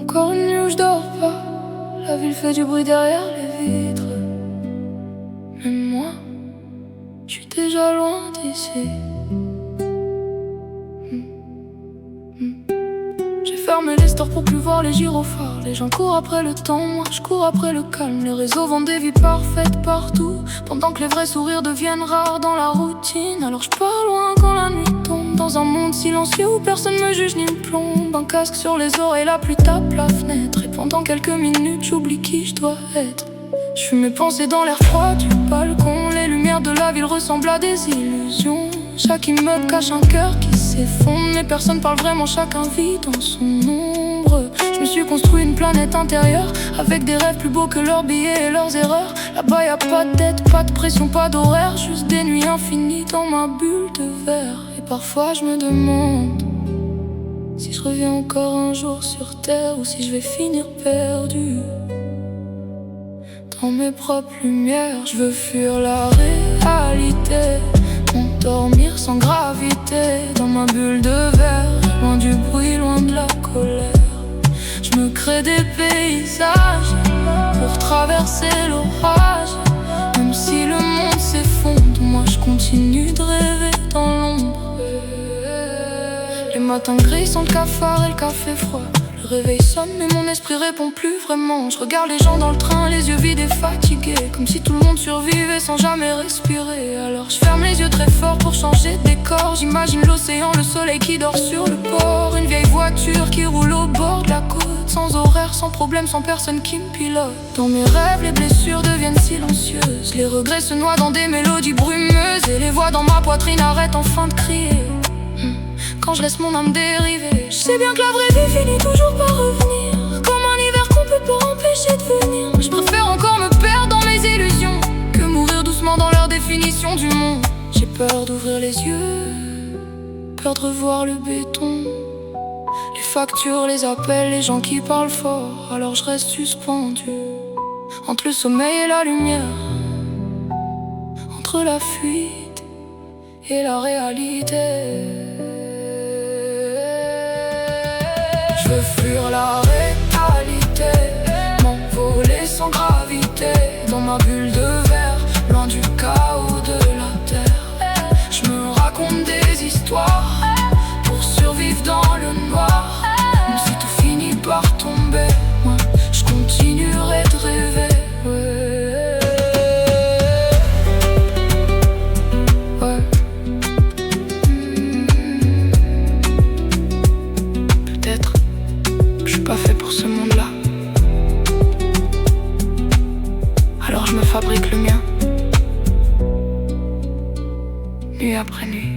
Encore une nuit où je dors pas. La ville fait du bruit derrière les vitres. Mais moi, je suis déjà loin d'ici. J'ai fermé les stores pour plus voir les gyrophares. Les gens courent après le temps, moi je cours après le calme. Les réseaux vendent des vies parfaites partout, pendant que les vrais sourires deviennent rares dans la routine. Alors je pars loin quand la nuit tombe, dans un monde silencieux où personne me juge ni me plombe. Un casque sur les oreilles, la pluie tape la fenêtre, et pendant quelques minutes j'oublie qui je dois être. Je fume mes pensées dans l'air froid du balcon. Les lumières de la ville ressemblent à des illusions. Chaque immeuble cache un cœur qui s'effondre, mais personne parle vraiment, chacun vit dans son ombre. Je me suis construit une planète intérieure, avec des rêves plus beaux que leurs billets et leurs erreurs. Là-bas y a pas de dette, pas de pression, pas d'horaire, juste des nuits infinies dans ma bulle de verre. Et parfois je me demande si je reviens encore un jour sur terre, ou si je vais finir perdu dans mes propres lumières. Je veux fuir la réalité, m'endormir sans gravité, dans ma bulle de verre, loin du bruit, loin de la colère. Je me crée des paysages pour traverser l'orage. Même si le monde s'effondre, moi je continue de rêver dans l'ombre. Les matins gris sont le cafard et le café froid. Le réveil sonne mais mon esprit répond plus vraiment. Je regarde les gens dans le train, les yeux vides et fatigués, comme si tout le monde survivait sans jamais respirer. Alors je ferme les yeux très fort pour changer de décor. J'imagine l'océan, le soleil qui dort sur le port, une vieille voiture qui roule au bord de la côte, sans horaire, sans problème, sans personne qui me pilote. Dans mes rêves, les blessures deviennent silencieuses, les regrets se noient dans des mélodies brumeuses, et les voix dans ma poitrine arrêtent enfin de crier quand je laisse mon âme dériver. Je sais bien que la vraie vie finit toujours par revenir, comme un hiver qu'on peut pas empêcher de venir. Je préfère encore me perdre dans mes illusions que mourir doucement dans leur définition du monde. J'ai peur d'ouvrir les yeux, peur de revoir le béton, les factures, les appels, les gens qui parlent fort. Alors je reste suspendu entre le sommeil et la lumière, entre la fuite et la réalité. Je veux fuir la réalité, m'envoler sans gravité, dans ma bulle de verre, loin du chaos de la terre. Je me raconte des histoires pour survivre dans le noir. Même si tout finit par tomber, moi je continuerai de rêver. Peut-être je suis pas fait pour ce monde-là, alors je me fabrique le mien, nuit après nuit.